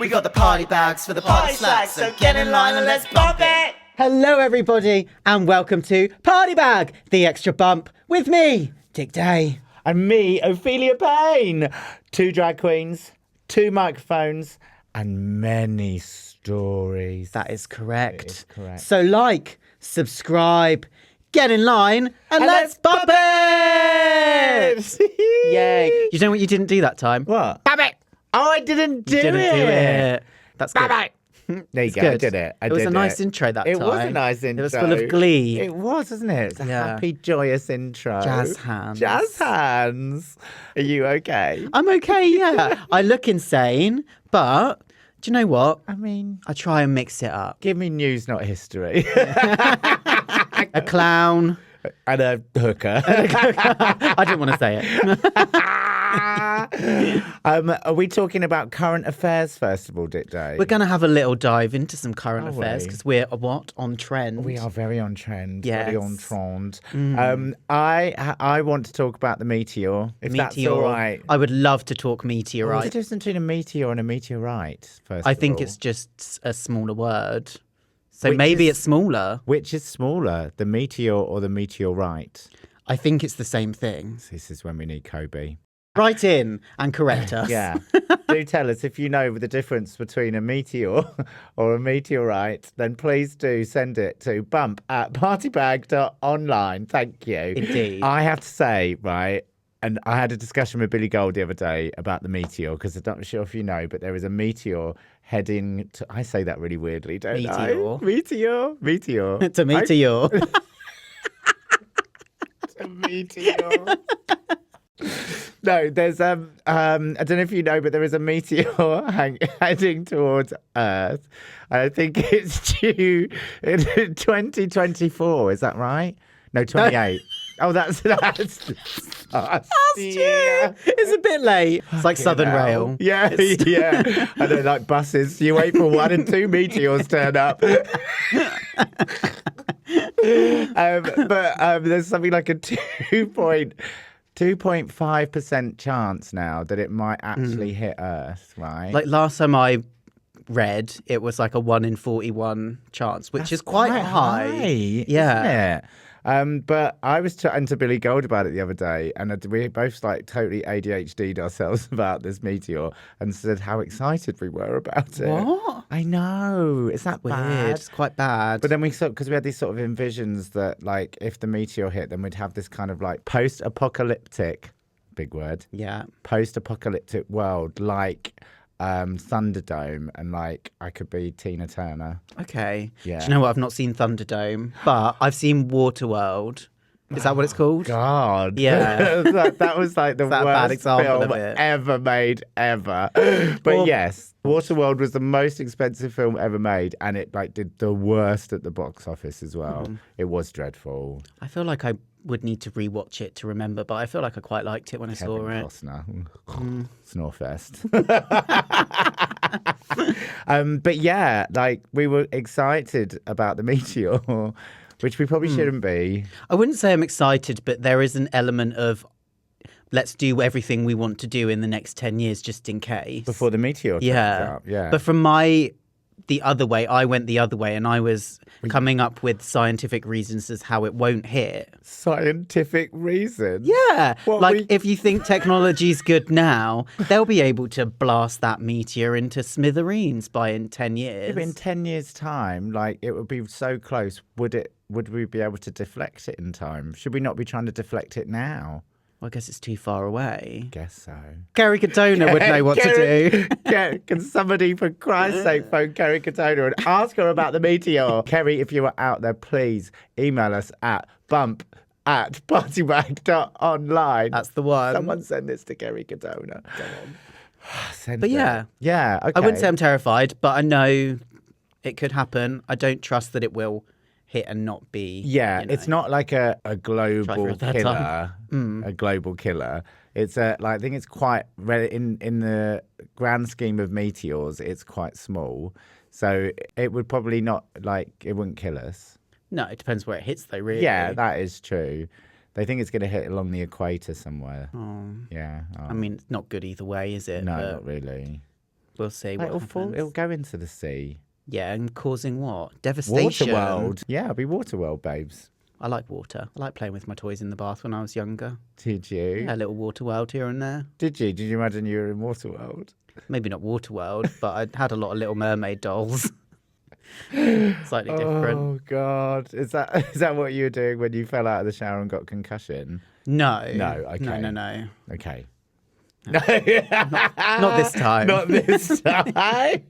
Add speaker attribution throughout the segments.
Speaker 1: We got the party bags for the party slacks, so get in line and let's bump it!
Speaker 2: Hello, everybody, and welcome to Party Bag, the extra bump, with me, Dick Day.
Speaker 3: And me, Ophelia Payne. 2 drag queens, 2 microphones, and many stories.
Speaker 2: That is correct.
Speaker 3: It is correct.
Speaker 2: So like, subscribe, get in line, and let's bump it! Yay. You know what you didn't do that time?
Speaker 3: What?
Speaker 2: Bump it!
Speaker 3: Oh, I didn't do
Speaker 2: Didn't
Speaker 3: it.
Speaker 2: do it. That's good.
Speaker 3: Bye-bye. There you go,
Speaker 2: Good.
Speaker 3: I did it.
Speaker 2: It was a nice intro that
Speaker 3: It
Speaker 2: time.
Speaker 3: was a nice intro.
Speaker 2: It was full of glee.
Speaker 3: It was, wasn't it? It's a happy, joyous intro.
Speaker 2: Jazz hands.
Speaker 3: Jazz hands. Are you okay?
Speaker 2: I'm okay, yeah. I look insane, but do you know what?
Speaker 3: I mean,
Speaker 2: I try and mix it up.
Speaker 3: give me news, not history.
Speaker 2: A clown.
Speaker 3: And a hooker.
Speaker 2: I didn't want to say it.
Speaker 3: Are we talking about current affairs first of all, Dick Day?
Speaker 2: We're going to have a little dive into some current
Speaker 3: Are
Speaker 2: affairs
Speaker 3: we?
Speaker 2: because we're on trend.
Speaker 3: We are very on trend.
Speaker 2: Yes.
Speaker 3: Very on trend. I want to talk about the meteor, if that's all right.
Speaker 2: I would love to talk
Speaker 3: What's the
Speaker 2: meteorite.
Speaker 3: difference between a meteor and a meteorite, first
Speaker 2: I
Speaker 3: of
Speaker 2: think
Speaker 3: all?
Speaker 2: it's just a smaller word. So
Speaker 3: Which
Speaker 2: maybe
Speaker 3: is-
Speaker 2: it's smaller.
Speaker 3: Which is smaller, the meteor or the meteorite?
Speaker 2: I think it's the same thing.
Speaker 3: This is when we need Kobe.
Speaker 2: Write in and correct us.
Speaker 3: Yeah. Do tell us if you know the difference between a meteor or a meteorite, then please do send it to bump@partybag.online. Thank you.
Speaker 2: Indeed.
Speaker 3: I have to say, right, and I had a discussion with Billy Gold the other day about the meteor, because I'm not sure if you know, but there is a meteor heading to, I say that really weirdly, don't
Speaker 2: Meteor.
Speaker 3: I? Meteor.
Speaker 2: It's a meteor.
Speaker 3: A meteor. No, there's I don't know if you know, but there is a meteor heading towards Earth. I think it's due in 2024. Is that right? No, 28. Oh, that's last
Speaker 2: year. It's a bit late. It's like Southern Rail.
Speaker 3: Yeah, yeah. I know, like buses. You wait for 1 and 2 meteors turn up. But there's something like a 2.5% chance now that it might actually hit Earth, right?
Speaker 2: Like last time I read, it was like a 1 in 41 chance, which is quite high. Yeah.
Speaker 3: Isn't it? But I was chatting to Billy Gold about it the other day, and we both like totally ADHD'd ourselves about this meteor and said how excited we were about it.
Speaker 2: What?
Speaker 3: I know. Is that
Speaker 2: Weird.
Speaker 3: bad?
Speaker 2: It's quite bad.
Speaker 3: But then because we had these sort of envisions that like if the meteor hit, then we'd have this kind of like post-apocalyptic, big word,
Speaker 2: yeah.
Speaker 3: post-apocalyptic world like Thunderdome, and like I could be Tina Turner.
Speaker 2: Okay.
Speaker 3: Yeah.
Speaker 2: Do you know what? I've not seen Thunderdome, but I've seen Waterworld. Is that what it's called?
Speaker 3: God.
Speaker 2: Yeah.
Speaker 3: that was like the
Speaker 2: Is that a bad
Speaker 3: worst
Speaker 2: example
Speaker 3: film
Speaker 2: of it?
Speaker 3: ever made, ever. But
Speaker 2: Well-
Speaker 3: yes, Waterworld was the most expensive film ever made, and it like did the worst at the box office as well. It was dreadful.
Speaker 2: I feel like I would need to rewatch it to remember, but I feel like I quite liked it when I saw
Speaker 3: Kevin
Speaker 2: it.
Speaker 3: Costner. Snorefest. But yeah, like we were excited about the meteor, which we probably shouldn't be.
Speaker 2: I wouldn't say I'm excited, but there is an element of let's do everything we want to do in the next 10 years just in case.
Speaker 3: Before the meteor turns
Speaker 2: Yeah.
Speaker 3: up. Yeah.
Speaker 2: But from the other way, I went the other way and I was coming up with scientific reasons as how it won't hit.
Speaker 3: Scientific reason.
Speaker 2: Yeah.
Speaker 3: What
Speaker 2: like
Speaker 3: we-
Speaker 2: if you think technology's good now, they'll be able to blast that meteor into smithereens by in 10 years.
Speaker 3: But in 10 years' time, like it would be so close. Would we be able to deflect it in time? Should we not be trying to deflect it now?
Speaker 2: Well, I guess it's too far away.
Speaker 3: Guess so.
Speaker 2: Kerry Katona would know what to do.
Speaker 3: Can somebody, for Christ's sake, phone Kerry Katona and ask her about the meteor? Kerry, if you are out there, please email us at bump@partybag.online.
Speaker 2: That's the one.
Speaker 3: Someone send this to Kerry Katona. Send
Speaker 2: But
Speaker 3: it.
Speaker 2: yeah.
Speaker 3: Yeah, okay.
Speaker 2: I wouldn't say I'm terrified, but I know it could happen. I don't trust that it will hit and not be.
Speaker 3: Yeah,
Speaker 2: you know.
Speaker 3: it's not like a
Speaker 2: Try for
Speaker 3: global
Speaker 2: a third
Speaker 3: killer.
Speaker 2: time.
Speaker 3: A global killer. It's like I think it's quite in the grand scheme of meteors. It's quite small, so it would probably not it wouldn't kill us.
Speaker 2: No, it depends where it hits, though. Really.
Speaker 3: Yeah, that is true. They think it's going to hit along the equator somewhere.
Speaker 2: Oh.
Speaker 3: Yeah. Oh.
Speaker 2: I mean, it's not good either way, is it?
Speaker 3: no,
Speaker 2: But
Speaker 3: not really.
Speaker 2: we'll see what happens.
Speaker 3: It'll go into the sea.
Speaker 2: Yeah, and causing what? Devastation.
Speaker 3: Waterworld. Yeah, it'll be Waterworld, babes.
Speaker 2: I like water. I like playing with my toys in the bath when I was younger.
Speaker 3: Did you?
Speaker 2: Yeah, a little water world here and there.
Speaker 3: Did you? Did you imagine you were in Waterworld?
Speaker 2: Maybe not water world, but I had a lot of Little Mermaid dolls. Slightly different.
Speaker 3: Oh God, is that what you were doing when you fell out of the shower and got concussion?
Speaker 2: No.
Speaker 3: No. Okay.
Speaker 2: No.
Speaker 3: Okay.
Speaker 2: Not this time.
Speaker 3: Not this time.
Speaker 2: That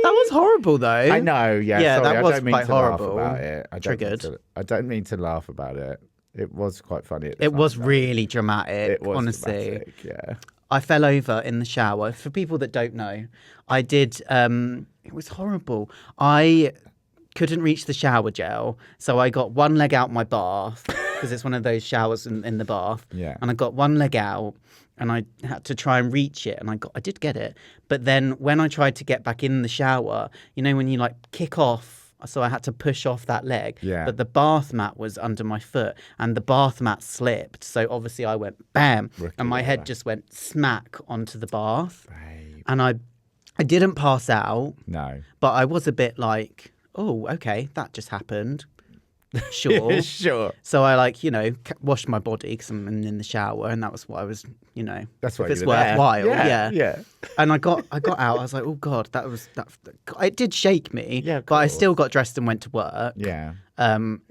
Speaker 2: was horrible, though.
Speaker 3: I know. Yeah.
Speaker 2: Yeah,
Speaker 3: sorry,
Speaker 2: that was
Speaker 3: I don't mean
Speaker 2: quite
Speaker 3: to
Speaker 2: horrible.
Speaker 3: Laugh about it.
Speaker 2: Triggered.
Speaker 3: I don't mean to laugh about it. It was quite funny.
Speaker 2: It was really dramatic.
Speaker 3: It was
Speaker 2: honestly.
Speaker 3: dramatic, yeah.
Speaker 2: I fell over in the shower. For people that don't know, I did. It was horrible. I couldn't reach the shower gel, so I got one leg out my bath because it's one of those showers in the bath.
Speaker 3: Yeah.
Speaker 2: And I got one leg out, and I had to try and reach it, and I did get it. But then when I tried to get back in the shower, you know when you like kick off. So I had to push off that leg.
Speaker 3: Yeah.
Speaker 2: But the bath mat was under my foot and the bath mat slipped. So obviously I went bam and my head just went smack onto the bath.
Speaker 3: Babe.
Speaker 2: And I didn't pass out.
Speaker 3: No.
Speaker 2: But I was a bit like, oh, okay, that just happened. Sure.
Speaker 3: Sure.
Speaker 2: So I washed my body because I'm in the shower and that was what I was,
Speaker 3: That's why
Speaker 2: if it's
Speaker 3: you were there.
Speaker 2: worthwhile. Yeah.
Speaker 3: Yeah.
Speaker 2: And I got out. I was like, oh God, that. It did shake me.
Speaker 3: Yeah, of
Speaker 2: but I
Speaker 3: course.
Speaker 2: still got dressed and went to work.
Speaker 3: Yeah.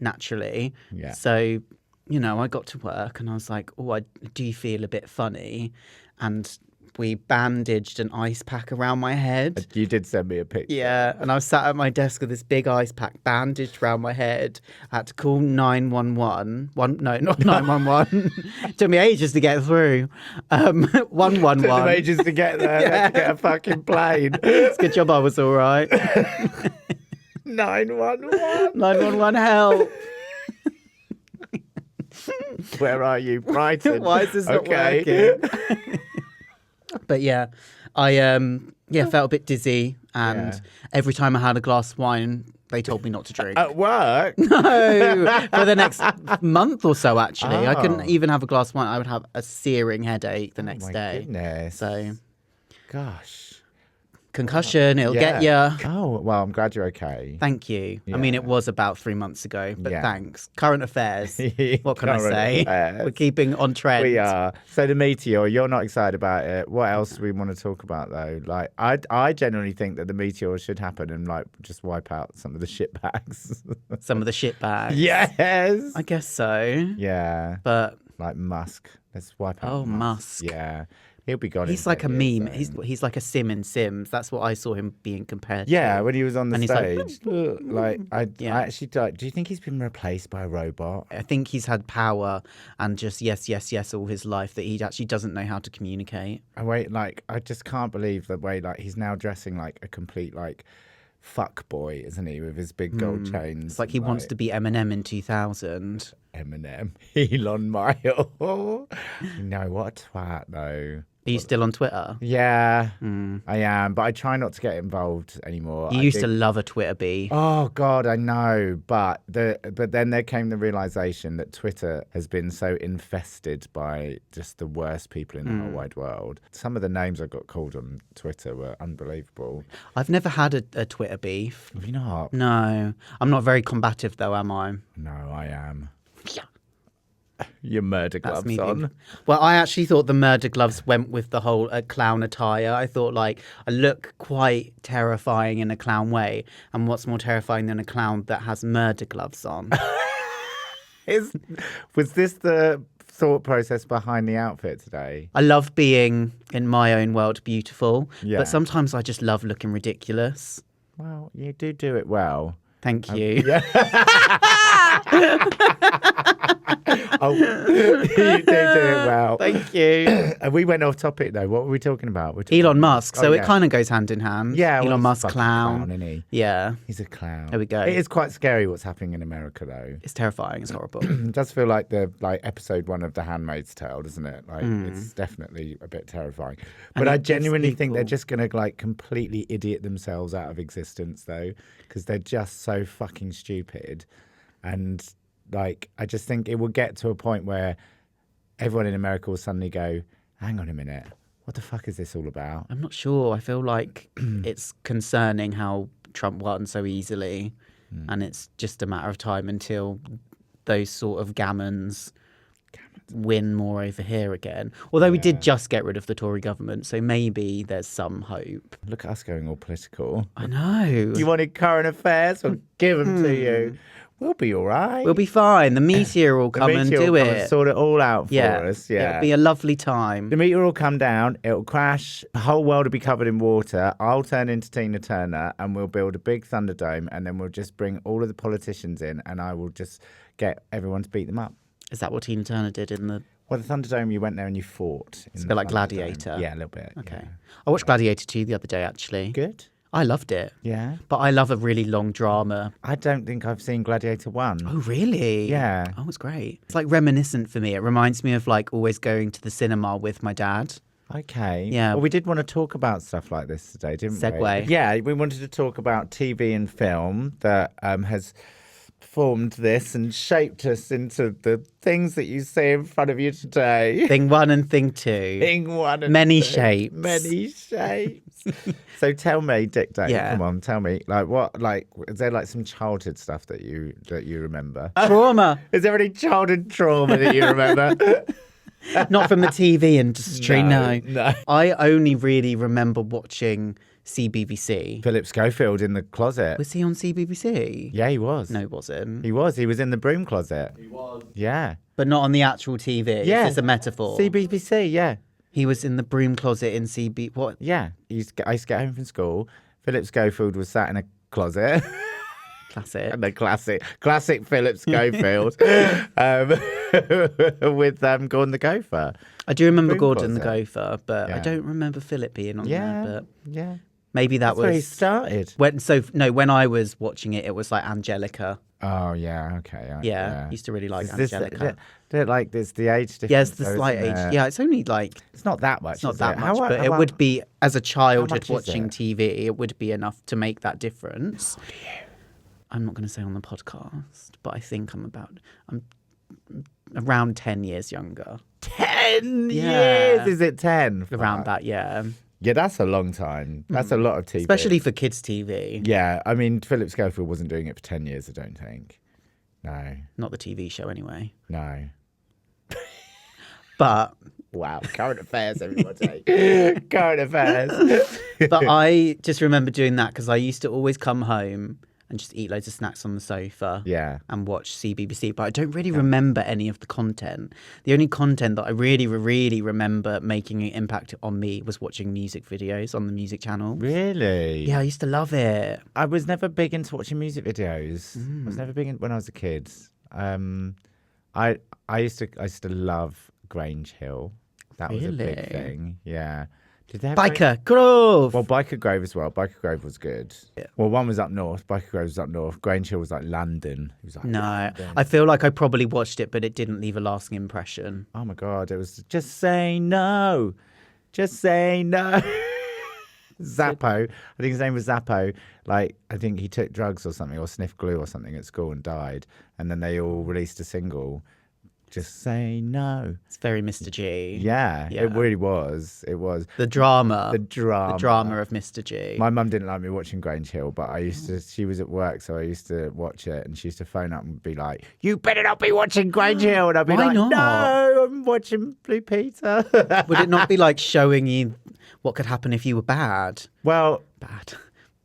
Speaker 2: Naturally.
Speaker 3: Yeah.
Speaker 2: So, I got to work and I was like, oh, do you feel a bit funny? And we bandaged an ice pack around my head.
Speaker 3: You did send me a picture.
Speaker 2: Yeah, and I was sat at my desk with this big ice pack bandaged around my head. I had to call 911. No, not 911. Took me ages to get through. 111.
Speaker 3: Took them ages to get there.
Speaker 2: Yeah.
Speaker 3: Had to get a fucking plane.
Speaker 2: It's a good job I was all right.
Speaker 3: 911.
Speaker 2: 911 help.
Speaker 3: Where are you, Brighton?
Speaker 2: Why is this not working? But yeah, I felt a bit dizzy, and every time I had a glass of wine, they told me not to drink.
Speaker 3: At work?
Speaker 2: No, for the next month or so, actually. I
Speaker 3: Oh.
Speaker 2: couldn't even have a glass of wine. I would have a searing headache the next
Speaker 3: My
Speaker 2: day.
Speaker 3: goodness.
Speaker 2: So,
Speaker 3: Gosh.
Speaker 2: concussion, it'll get ya.
Speaker 3: Oh, well, I'm glad you're okay.
Speaker 2: Thank you. I mean,
Speaker 3: Yeah.
Speaker 2: it was about 3 months ago, but
Speaker 3: Yeah.
Speaker 2: thanks. Current affairs. What can I
Speaker 3: Current
Speaker 2: say?
Speaker 3: affairs.
Speaker 2: We're keeping on trend.
Speaker 3: We are. So the meteor, you're not excited about it. What else do we want to talk about though? Like, I generally think that the meteor should happen and like just wipe out some of the shit bags.
Speaker 2: Some of the shit bags.
Speaker 3: Yes.
Speaker 2: I guess so.
Speaker 3: Yeah.
Speaker 2: But
Speaker 3: Like Musk. Let's wipe out.
Speaker 2: Oh, Musk.
Speaker 3: Yeah. He'll be gone.
Speaker 2: he's
Speaker 3: in
Speaker 2: like a
Speaker 3: 10
Speaker 2: meme.
Speaker 3: years, though.
Speaker 2: He's like a Sim in Sims. That's what I saw him being compared
Speaker 3: Yeah,
Speaker 2: to.
Speaker 3: when he was on the
Speaker 2: And he's like,
Speaker 3: stage, like I
Speaker 2: Yeah.
Speaker 3: actually don't. Do you think he's been replaced by a robot?
Speaker 2: I think he's had power and just yes all his life that he actually doesn't know how to communicate.
Speaker 3: I just can't believe the way like he's now dressing like a complete like fuck boy, isn't he, with his big gold chains?
Speaker 2: It's like he wants to be Eminem in 2000.
Speaker 3: Eminem, Elon Mile. No, what a twat though.
Speaker 2: Are you still on Twitter?
Speaker 3: Yeah, I am, but I try not to get involved anymore.
Speaker 2: You
Speaker 3: I
Speaker 2: used to
Speaker 3: think-
Speaker 2: love a Twitter bee.
Speaker 3: Oh God, I know, but then there came the realization that Twitter has been so infested by just the worst people in the whole wide world. Some of the names I got called on Twitter were unbelievable.
Speaker 2: I've never had a Twitter beef.
Speaker 3: Have you not?
Speaker 2: No. I'm not very combative though, am I?
Speaker 3: No, I am.
Speaker 2: Yeah.
Speaker 3: Your murder
Speaker 2: That's
Speaker 3: gloves
Speaker 2: me
Speaker 3: on.
Speaker 2: being- Well, I actually thought the murder gloves went with the whole clown attire. I thought like I look quite terrifying in a clown way. And what's more terrifying than a clown that has murder gloves on?
Speaker 3: Was this the thought process behind the outfit today?
Speaker 2: I love being in my own world beautiful,
Speaker 3: Yeah.
Speaker 2: but sometimes I just love looking ridiculous.
Speaker 3: Well, you do it well.
Speaker 2: Thank you.
Speaker 3: Oh, you do it well.
Speaker 2: Thank you.
Speaker 3: We went off topic though. What were we talking about? We're talking
Speaker 2: Elon Musk. So
Speaker 3: Oh,
Speaker 2: it
Speaker 3: yeah.
Speaker 2: kind of goes hand in hand.
Speaker 3: Yeah, well,
Speaker 2: Elon
Speaker 3: he's a
Speaker 2: Musk
Speaker 3: fucking
Speaker 2: clown.
Speaker 3: isn't he?
Speaker 2: Yeah.
Speaker 3: He's a clown.
Speaker 2: There we go.
Speaker 3: It is quite scary what's happening in America though.
Speaker 2: It's terrifying. It's horrible.
Speaker 3: It does feel like the episode 1 of The Handmaid's Tale, doesn't it? Like
Speaker 2: Hmm.
Speaker 3: it's definitely a bit terrifying.
Speaker 2: And
Speaker 3: But I
Speaker 2: it gives
Speaker 3: genuinely think they're
Speaker 2: people-
Speaker 3: just gonna like completely idiot themselves out of existence though, because they're just so fucking stupid. And like I just think it will get to a point where everyone in America will suddenly go, hang on a minute, What the fuck is this all about?
Speaker 2: I'm not sure. I feel like it's concerning how Trump won so easily, and it's just a matter of time until those sort of gammons win more over here again. Although we did just get rid of the Tory government, so maybe there's some hope.
Speaker 3: Look at us going all political.
Speaker 2: I know.
Speaker 3: You wanted current affairs? We'll give them to you. We'll be all right.
Speaker 2: We'll be fine. The meteor will come and do it.
Speaker 3: Sort it all out for us. Yeah.
Speaker 2: It'll be a lovely time.
Speaker 3: The meteor will come down, it'll crash, the whole world will be covered in water. I'll turn into Tina Turner and we'll build a big Thunderdome and then we'll just bring all of the politicians in and I will just get everyone to beat them up.
Speaker 2: Is that what Tina Turner did in the...
Speaker 3: Well, the Thunderdome, you went there and you fought.
Speaker 2: It's a bit like Gladiator.
Speaker 3: Yeah, a little bit.
Speaker 2: Okay.
Speaker 3: Yeah.
Speaker 2: I watched Gladiator 2 the other day, actually.
Speaker 3: Good.
Speaker 2: I loved it.
Speaker 3: Yeah.
Speaker 2: But I love a really long drama.
Speaker 3: I don't think I've seen Gladiator 1.
Speaker 2: Oh, really?
Speaker 3: Yeah.
Speaker 2: Oh, it's great. It's like reminiscent for me. It reminds me of like always going to the cinema with my dad.
Speaker 3: Okay.
Speaker 2: Yeah.
Speaker 3: Well, we did want to talk about stuff like this today, didn't we?
Speaker 2: Segue.
Speaker 3: Yeah, we wanted to talk about TV and film that has formed this and shaped us into the things that you see in front of you today.
Speaker 2: Thing 1 and thing 2.
Speaker 3: Thing 1 and
Speaker 2: Many
Speaker 3: two.
Speaker 2: shapes.
Speaker 3: Many shapes. So tell me, Dick Dave, come on, tell me, is there like some childhood stuff that you remember?
Speaker 2: Trauma.
Speaker 3: Is there any childhood trauma that you remember?
Speaker 2: Not from the TV industry, no.
Speaker 3: No.
Speaker 2: I only really remember watching CBBC.
Speaker 3: Philip Schofield in the closet.
Speaker 2: Was he on CBBC?
Speaker 3: Yeah, he was.
Speaker 2: No, he wasn't.
Speaker 3: He was. He was in the broom closet.
Speaker 4: He was.
Speaker 3: Yeah.
Speaker 2: But not on the actual TV.
Speaker 3: Yeah.
Speaker 2: Is this a metaphor?
Speaker 3: CBBC, yeah.
Speaker 2: He was in the broom closet in CB... What?
Speaker 3: Yeah. I used to get home from school. Philip Schofield was sat in a closet.
Speaker 2: Classic.
Speaker 3: And the classic Philip Schofield with Gordon the Gopher.
Speaker 2: I do remember
Speaker 3: Broom
Speaker 2: Gordon the
Speaker 3: closet.
Speaker 2: Gopher, but I
Speaker 3: Yeah.
Speaker 2: don't remember Philip being on there. But
Speaker 3: Yeah.
Speaker 2: maybe that
Speaker 3: That's where he
Speaker 2: was...
Speaker 3: started.
Speaker 2: When I was watching it, it was like Angelica.
Speaker 3: Oh, yeah. Okay.
Speaker 2: Yeah, used to really like
Speaker 3: Is this
Speaker 2: Angelica.
Speaker 3: like there's the age difference?
Speaker 2: Yes, the
Speaker 3: though,
Speaker 2: slight
Speaker 3: isn't
Speaker 2: age.
Speaker 3: there?
Speaker 2: Yeah, it's only like...
Speaker 3: It's not that much.
Speaker 2: It's not
Speaker 3: is
Speaker 2: that
Speaker 3: it?
Speaker 2: much, but
Speaker 3: How
Speaker 2: it would be, as a
Speaker 3: much
Speaker 2: childhood
Speaker 3: is
Speaker 2: watching
Speaker 3: it?
Speaker 2: TV, it would be enough to make that difference. I'm not going to say on the podcast, but I think I'm around 10 years younger.
Speaker 3: 10
Speaker 2: Yeah.
Speaker 3: years? Is it 10?
Speaker 2: Around that, yeah.
Speaker 3: Yeah, that's a long time. That's a lot of TV.
Speaker 2: Especially for kids' TV.
Speaker 3: Yeah, I mean, Philip Schofield wasn't doing it for 10 years, I don't think. No,
Speaker 2: Not the TV show, anyway.
Speaker 3: no.
Speaker 2: But
Speaker 3: Wow, current affairs, everybody. Current affairs.
Speaker 2: but I just remember doing that because I used to always come home and just eat loads of snacks on the sofa.
Speaker 3: Yeah.
Speaker 2: And watch CBBC, but I don't really remember any of the content. The only content that I really, really remember making an impact on me was watching music videos on the music channel.
Speaker 3: Really?
Speaker 2: Yeah, I used to love it.
Speaker 3: I was never big into watching music videos. I
Speaker 2: Mm.
Speaker 3: was never big when I was a kid. I used to love Grange Hill. That was a big
Speaker 2: Really?
Speaker 3: thing. Yeah. Did they have
Speaker 2: Biker Grove.
Speaker 3: Well, Biker Grove as well. Biker Grove was good.
Speaker 2: Yeah.
Speaker 3: Well, one was up north. Biker Grove was up north. Grange Hill was like London. It was like
Speaker 2: No,
Speaker 3: London.
Speaker 2: I feel like I probably watched it, but it didn't leave a lasting impression.
Speaker 3: Oh my God. It was just say no. Just say no. Zappo. I think his name was Zappo. Like, I think he took drugs or something or sniffed glue or something at school and died. And then they all released a single. Just say no.
Speaker 2: It's very Mr. G.
Speaker 3: Yeah,
Speaker 2: Yeah.
Speaker 3: it really was. It was.
Speaker 2: The drama.
Speaker 3: The drama.
Speaker 2: The drama of Mr. G.
Speaker 3: My mum didn't like me watching Grange Hill, but I used to. She was at work, so I used to watch it, and she used to phone up and be like, "You better not be watching Grange Hill," and I'd be
Speaker 2: Why
Speaker 3: like,
Speaker 2: not?
Speaker 3: "No, I'm watching Blue Peter."
Speaker 2: Would it not be like showing you what could happen if you were bad?
Speaker 3: Well,
Speaker 2: Bad.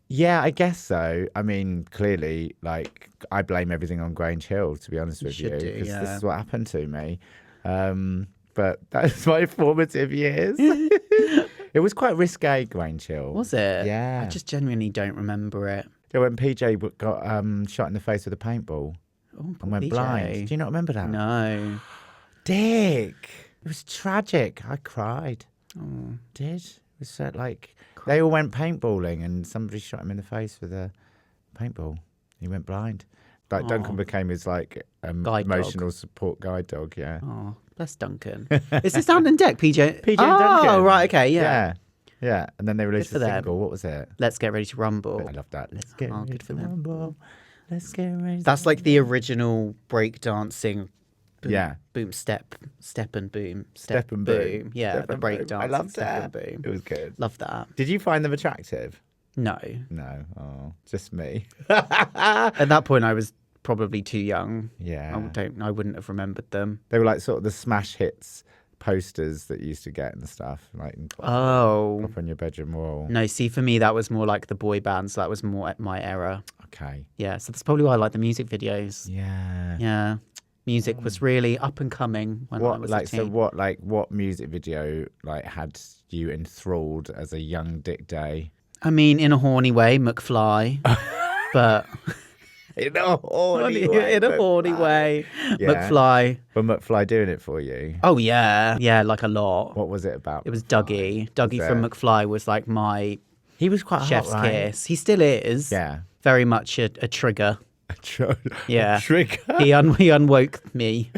Speaker 3: yeah, I guess so. I mean, clearly, like, I blame everything on Grange Hill, to be honest with you,
Speaker 2: should do,
Speaker 3: because this
Speaker 2: yeah.
Speaker 3: is what happened to me. But that's my formative years. It was quite risque, Grange Hill.
Speaker 2: Was it?
Speaker 3: Yeah.
Speaker 2: I just genuinely don't remember it.
Speaker 3: Yeah, when PJ got shot in the face with a paintball
Speaker 2: Oh,
Speaker 3: and
Speaker 2: poor
Speaker 3: went
Speaker 2: PJ.
Speaker 3: blind. Do you not remember that?
Speaker 2: No.
Speaker 3: Dick. It was tragic. I cried.
Speaker 2: Oh.
Speaker 3: Did. It was so, like, they all went paintballing and somebody shot him in the face with a paintball. He went blind. Like, Duncan
Speaker 2: Aw.
Speaker 3: became his, like,
Speaker 2: Guide
Speaker 3: emotional support guide dog, yeah.
Speaker 2: Oh, bless Duncan. Is this down in deck, PJ?
Speaker 3: PJ
Speaker 2: oh,
Speaker 3: Duncan.
Speaker 2: right, okay, yeah.
Speaker 3: Yeah. Yeah. And then they released
Speaker 2: for
Speaker 3: a
Speaker 2: them.
Speaker 3: single. What was it?
Speaker 2: Let's get ready to rumble.
Speaker 3: I love that. Let's get
Speaker 2: Oh,
Speaker 3: ready
Speaker 2: good for
Speaker 3: to
Speaker 2: them.
Speaker 3: rumble. Let's get ready.
Speaker 2: That's like the original breakdancing Boom,
Speaker 3: Yeah.
Speaker 2: boom, step and boom,
Speaker 3: Step and boom.
Speaker 2: Yeah,
Speaker 3: Step
Speaker 2: the
Speaker 3: and boom.
Speaker 2: breakdance.
Speaker 3: I loved
Speaker 2: step
Speaker 3: that.
Speaker 2: and boom.
Speaker 3: It was good.
Speaker 2: Love that.
Speaker 3: Did you find them attractive?
Speaker 2: No,
Speaker 3: No. Oh, just me.
Speaker 2: at that point I was probably too young.
Speaker 3: Yeah.
Speaker 2: I wouldn't have remembered them.
Speaker 3: They were like sort of the smash hits posters that you used to get and stuff, like
Speaker 2: Oh
Speaker 3: up on your bedroom wall.
Speaker 2: no, see, for me that was more like the boy bands. That was more at my era.
Speaker 3: Okay.
Speaker 2: Yeah, so that's probably why I like the music videos.
Speaker 3: Yeah.
Speaker 2: Yeah, music was really up and coming when I was a teen.
Speaker 3: What music video had you enthralled as a young Dick Day?
Speaker 2: I mean, in a horny way, McFly, but
Speaker 3: In a horny way.
Speaker 2: in a horny way,
Speaker 3: Yeah.
Speaker 2: McFly.
Speaker 3: Were McFly doing it for you?
Speaker 2: Oh yeah, like a lot.
Speaker 3: What was it about?
Speaker 2: It was Dougie. Dougie from McFly was like my
Speaker 3: He was quite
Speaker 2: chef's
Speaker 3: hot, right?
Speaker 2: kiss. He still is.
Speaker 3: Yeah.
Speaker 2: Very much a trigger. Yeah.
Speaker 3: Trigger.
Speaker 2: He unwoke me.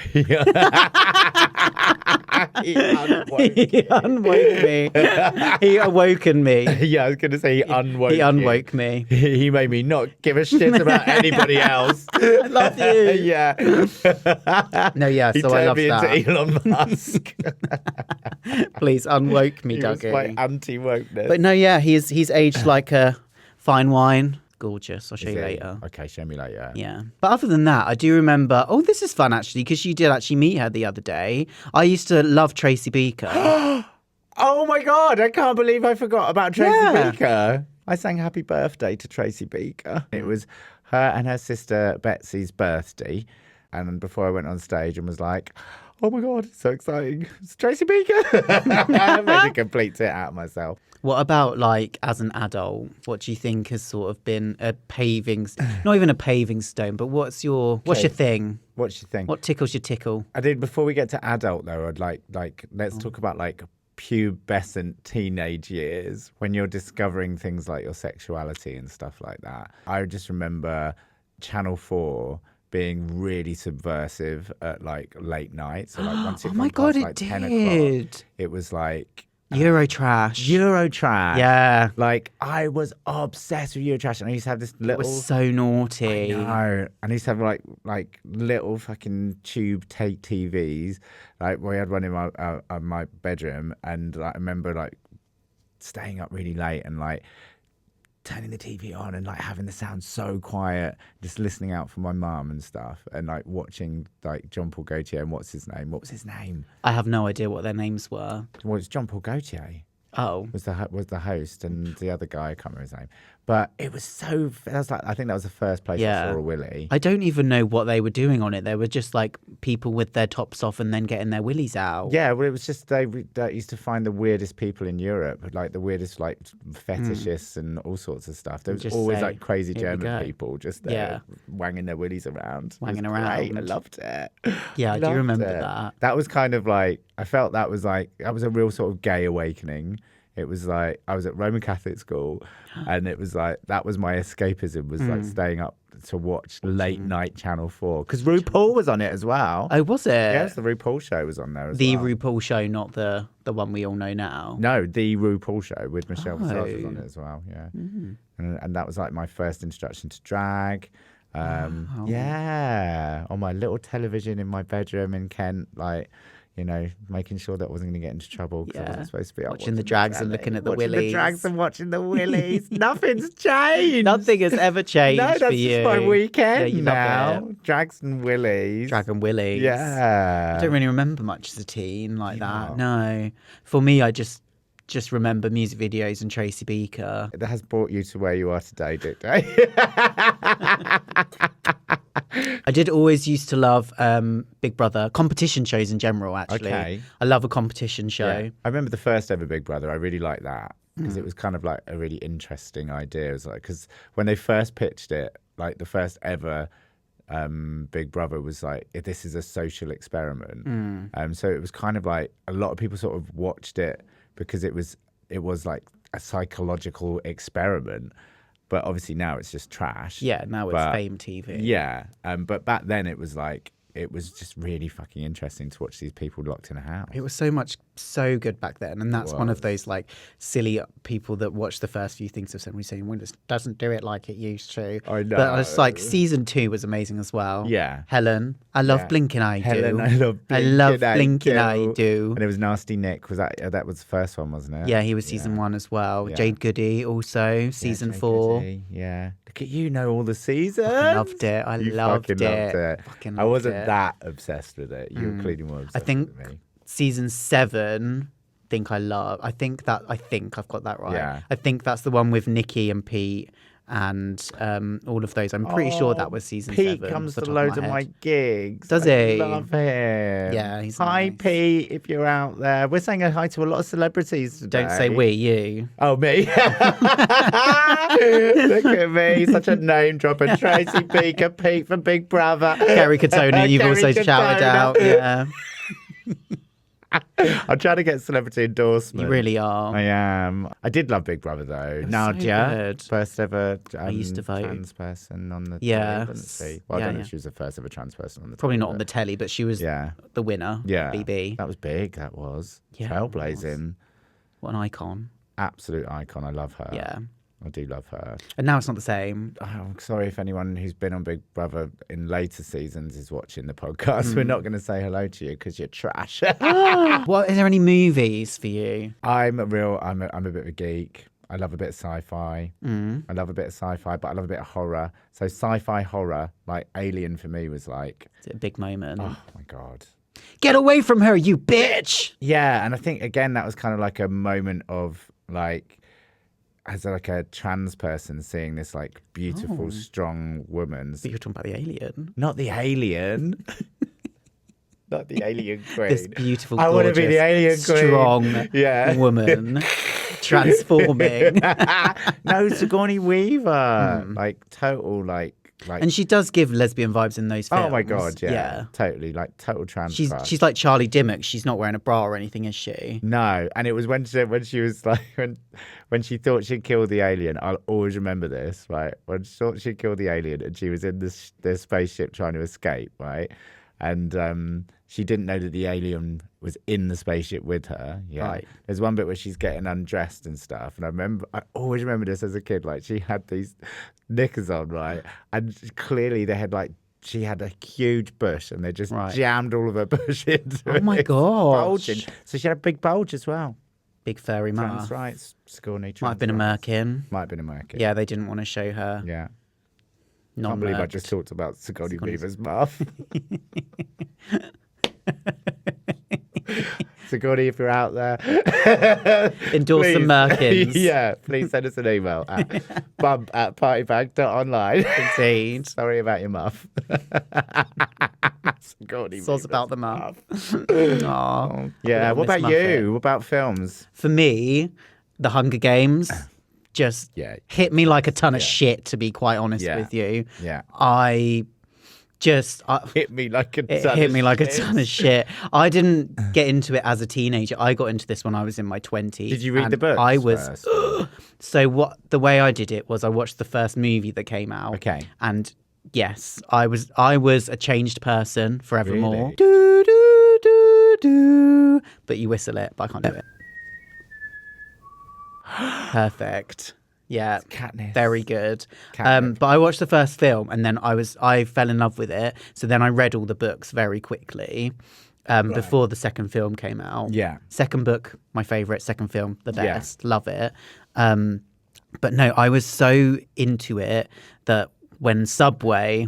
Speaker 3: He unwoke.
Speaker 2: He unwoke me. He awoken me.
Speaker 3: Yeah, I was going to say he unwoke.
Speaker 2: He
Speaker 3: you.
Speaker 2: unwoke me.
Speaker 3: He made me not give a shit about anybody else.
Speaker 2: I love you.
Speaker 3: Yeah.
Speaker 2: No, yeah.
Speaker 3: He
Speaker 2: So I
Speaker 3: turned
Speaker 2: love
Speaker 3: me
Speaker 2: that.
Speaker 3: into Elon Musk.
Speaker 2: Please unwoke me,
Speaker 3: He was
Speaker 2: Dougie.
Speaker 3: quite anti-wokeness.
Speaker 2: But no, yeah, he's aged like a fine wine. Gorgeous. I'll show
Speaker 3: Is
Speaker 2: you
Speaker 3: he?
Speaker 2: later.
Speaker 3: Okay, show me later.
Speaker 2: Yeah. But other than that, I do remember. Oh, this is fun actually, because you did actually meet her the other day. I used to love Tracy Beaker.
Speaker 3: Oh my God, I can't believe I forgot about Tracy
Speaker 2: Yeah.
Speaker 3: Beaker. I sang Happy Birthday to Tracy Beaker. It was her and her sister Betsy's birthday. And before I went on stage and was like, oh my God, it's so exciting. It's Tracy Beaker. I made a complete tit out of myself.
Speaker 2: What about like as an adult? What do you think has sort of been a paving, not even a paving stone, but what's your thing?
Speaker 3: What's your thing?
Speaker 2: What tickles your tickle?
Speaker 3: I did, before we get to adult though, I'd like let's talk about like pubescent teenage years when you're discovering things like your sexuality and stuff like that. I just remember Channel 4 being really subversive at like late night. So like once it
Speaker 2: Oh my
Speaker 3: got
Speaker 2: God,
Speaker 3: past,
Speaker 2: it
Speaker 3: like 10
Speaker 2: did.
Speaker 3: o'clock, it was like
Speaker 2: Eurotrash.
Speaker 3: Eurotrash.
Speaker 2: Yeah.
Speaker 3: Like I was obsessed with Eurotrash, and I used to have this
Speaker 2: It
Speaker 3: little.
Speaker 2: was so naughty.
Speaker 3: No, and I used to have like little fucking tube tape TVs. Like we had one in my bedroom, and like, I remember like staying up really late and like turning the TV on and like having the sound so quiet, just listening out for my mum and stuff, and like watching like John Paul Gaultier and what's his name? What was his name?
Speaker 2: I have no idea what their names were.
Speaker 3: Well, it's John Paul Gaultier.
Speaker 2: Oh.
Speaker 3: Was the host, and the other guy, I can't remember his name. But it was so. That was like, I think that was the first place I saw a Willy.
Speaker 2: I don't even know what they were doing on it. They were just like people with their tops off and then getting their willies out.
Speaker 3: Yeah, well, it was just they used to find the weirdest people in Europe, like the weirdest like fetishists and all sorts of stuff. There was
Speaker 2: Just
Speaker 3: always
Speaker 2: say,
Speaker 3: like crazy
Speaker 2: "Here we
Speaker 3: German
Speaker 2: go."
Speaker 3: people just there wanging their willies around. It was
Speaker 2: Wanging
Speaker 3: great.
Speaker 2: around.
Speaker 3: I loved it.
Speaker 2: Yeah, I do
Speaker 3: Loved
Speaker 2: remember
Speaker 3: it.
Speaker 2: that.
Speaker 3: That was kind of like, I felt that was a real sort of gay awakening. It was like I was at Roman Catholic school, and it was like that was my escapism, was like staying up to watch late night Channel 4 because RuPaul was on it as well.
Speaker 2: Oh, was it?
Speaker 3: Yes, the RuPaul show was on there as
Speaker 2: The
Speaker 3: well.
Speaker 2: RuPaul show, not the one we all know now.
Speaker 3: No, the RuPaul show with Michelle Visage was on
Speaker 2: Oh.
Speaker 3: it as well. Yeah, and that was like my first introduction to drag. Yeah, on my little television in my bedroom in Kent, like. You know, making sure that I wasn't going to get into trouble because I wasn't supposed to be out
Speaker 2: Watching the drags and looking at the
Speaker 3: watching
Speaker 2: willies.
Speaker 3: the drags and watching the willies. Nothing's changed.
Speaker 2: Nothing has ever changed
Speaker 3: No, that's
Speaker 2: for you.
Speaker 3: just my weekend
Speaker 2: Yeah, you
Speaker 3: now.
Speaker 2: love it.
Speaker 3: Drags and willies.
Speaker 2: Drag and willies.
Speaker 3: Yeah.
Speaker 2: I don't really remember much as a teen like that. No. For me, I just remember music videos and Tracy Beaker.
Speaker 3: That has brought you to where you are today, Dick Day.
Speaker 2: I did always used to love Big Brother, competition shows in general, actually.
Speaker 3: Okay.
Speaker 2: I love a competition show.
Speaker 3: Yeah. I remember the first ever Big Brother. I really liked that because it was kind of like a really interesting idea. It was like, because when they first pitched it, like the first ever Big Brother was like, this is a social experiment. So it was kind of like a lot of people sort of watched it because it was like a psychological experiment. But obviously now it's just trash.
Speaker 2: Yeah, now it's Fame TV.
Speaker 3: Yeah. But back then it was like, it was just really fucking interesting to watch these people locked in a house.
Speaker 2: It was so much so good back then, and that's one of
Speaker 3: was.
Speaker 2: those like silly people that watch the first few things of Suddenly saying, "Well, it doesn't do it like it used to."
Speaker 3: I know.
Speaker 2: But it's like season 2 was amazing as well.
Speaker 3: Yeah.
Speaker 2: Helen, I love
Speaker 3: Yeah.
Speaker 2: Blinking I Do.
Speaker 3: Helen, I love
Speaker 2: Blinking I Do.
Speaker 3: And it was Nasty Nick. Was that was the first one, wasn't it?
Speaker 2: Yeah, he was season 1 as well.
Speaker 3: Yeah.
Speaker 2: Jade Goody also season 4.
Speaker 3: Yeah. Look at you, know all the seasons.
Speaker 2: Loved it. I
Speaker 3: You
Speaker 2: loved
Speaker 3: fucking
Speaker 2: it.
Speaker 3: loved it.
Speaker 2: Fucking
Speaker 3: I
Speaker 2: loved
Speaker 3: wasn't
Speaker 2: it.
Speaker 3: that obsessed with it. You were clearly more obsessed
Speaker 2: think
Speaker 3: with me.
Speaker 2: season 7. I think I've got that right.
Speaker 3: Yeah.
Speaker 2: I think that's the one with Nikki and Pete and all of those. I'm pretty sure that was season 7.
Speaker 3: Pete comes
Speaker 2: off the
Speaker 3: to
Speaker 2: top of
Speaker 3: loads of my
Speaker 2: head.
Speaker 3: gigs.
Speaker 2: Does
Speaker 3: I
Speaker 2: he?
Speaker 3: love him.
Speaker 2: Yeah, he's
Speaker 3: Hi,
Speaker 2: nice.
Speaker 3: Pete, if you're out there. We're saying hi to a lot of celebrities today.
Speaker 2: Don't say we, you.
Speaker 3: Oh, me. Look at me. Such a name dropper. Tracy Beaker, Pete from Big Brother.
Speaker 2: Gary Katona, you've
Speaker 3: Gary
Speaker 2: also shouted
Speaker 3: Katona.
Speaker 2: out. Yeah,
Speaker 3: I'm trying to get celebrity endorsement.
Speaker 2: you really are.
Speaker 3: I am. I did love Big Brother though.
Speaker 2: so
Speaker 3: Nadia,
Speaker 2: good.
Speaker 3: first ever
Speaker 2: used to vote.
Speaker 3: trans person on the
Speaker 2: Yeah.
Speaker 3: telly, wasn't she? Well, I
Speaker 2: Yeah,
Speaker 3: don't know
Speaker 2: yeah.
Speaker 3: if she was the first ever trans person on the
Speaker 2: Probably
Speaker 3: telly,
Speaker 2: not on
Speaker 3: but-
Speaker 2: the telly, but she was
Speaker 3: Yeah.
Speaker 2: the winner.
Speaker 3: Yeah.
Speaker 2: BB.
Speaker 3: That was big, that was.
Speaker 2: Yeah, it
Speaker 3: Trailblazing.
Speaker 2: What an icon.
Speaker 3: Absolute icon. I love her.
Speaker 2: Yeah.
Speaker 3: I do love her.
Speaker 2: And now it's not the same.
Speaker 3: Oh, I'm sorry if anyone who's been on Big Brother in later seasons is watching the podcast. We're not going to say hello to you because you're trash.
Speaker 2: What is there any movies for you?
Speaker 3: I'm a bit of a geek. I love a bit of sci-fi. I love a bit of sci-fi, but I love a bit of horror. So sci-fi horror, like Alien for me was like,
Speaker 2: Is it a big moment?
Speaker 3: oh my God.
Speaker 2: Get away from her, you bitch!
Speaker 3: Yeah, and I think again that was kind of like a moment of like, as like a trans person seeing this like beautiful, strong woman.
Speaker 2: But you're talking about the alien.
Speaker 3: Not the alien. Not the alien queen.
Speaker 2: This beautiful,
Speaker 3: I want to be the alien queen.
Speaker 2: strong
Speaker 3: Yeah.
Speaker 2: woman transforming.
Speaker 3: No, Sigourney Weaver. Like total like.
Speaker 2: And she does give lesbian vibes in those films.
Speaker 3: Oh my God, yeah. Totally, like total trans crush.
Speaker 2: She's like Charlie Dimmock. She's not wearing a bra or anything, is she?
Speaker 3: No, and it was when she was like when she thought she'd killed the alien. I'll always remember this, right? When she thought she'd killed the alien and she was in the spaceship trying to escape, right? And she didn't know that the alien was in the spaceship with her. Yeah.
Speaker 2: Right.
Speaker 3: There's one bit where she's getting undressed and stuff, and I always remember this as a kid. Like she had these knickers on, right? And clearly they had like. She had a huge bush and they just jammed all of her bush into it.
Speaker 2: Oh my
Speaker 3: It's
Speaker 2: gosh.
Speaker 3: bulging. So she had a big bulge as well.
Speaker 2: Big furry ma.
Speaker 3: Trans rights, Sigourney.
Speaker 2: Might have been a merkin.
Speaker 3: Might have been a merkin.
Speaker 2: Yeah, they didn't want to show her.
Speaker 3: Yeah.
Speaker 2: Non
Speaker 3: Can't believe I just talked about Sigourney Weaver's muff. Sigourney, if you're out there,
Speaker 2: Endorse some
Speaker 3: please.
Speaker 2: Merkins.
Speaker 3: Yeah, please send us an email at bump@partybag.online.
Speaker 2: Indeed.
Speaker 3: Sorry about your muff. Sigourney
Speaker 2: Soz
Speaker 3: Weaver's
Speaker 2: about the muff. Aw.
Speaker 3: Yeah, what
Speaker 2: Miss
Speaker 3: about
Speaker 2: Muffet.
Speaker 3: you? What about films?
Speaker 2: For me, The Hunger Games just hit me like a ton of shit, to be quite honest
Speaker 3: Yeah.
Speaker 2: with you.
Speaker 3: Yeah.
Speaker 2: Hit
Speaker 3: me like a
Speaker 2: it
Speaker 3: ton
Speaker 2: hit
Speaker 3: of
Speaker 2: me like a
Speaker 3: shit.
Speaker 2: ton of shit. I didn't get into it as a teenager. I got into this when I was in my 20s.
Speaker 3: Did you read
Speaker 2: and
Speaker 3: the books
Speaker 2: I was
Speaker 3: first?
Speaker 2: So the way I did it was I watched the first movie that came out.
Speaker 3: Okay.
Speaker 2: And yes, I was a changed person forevermore.
Speaker 3: Really?
Speaker 2: Do, do, do, do. But you whistle it, but I can't do it. Perfect. Yeah,
Speaker 3: Katniss.
Speaker 2: very good.
Speaker 3: Catnip.
Speaker 2: But I watched the first film and then I fell in love with it. So then I read all the books very quickly before the second film came out.
Speaker 3: Yeah.
Speaker 2: Second book, my favourite. Second film, the best. Love it. But no, I was so into it that when Subway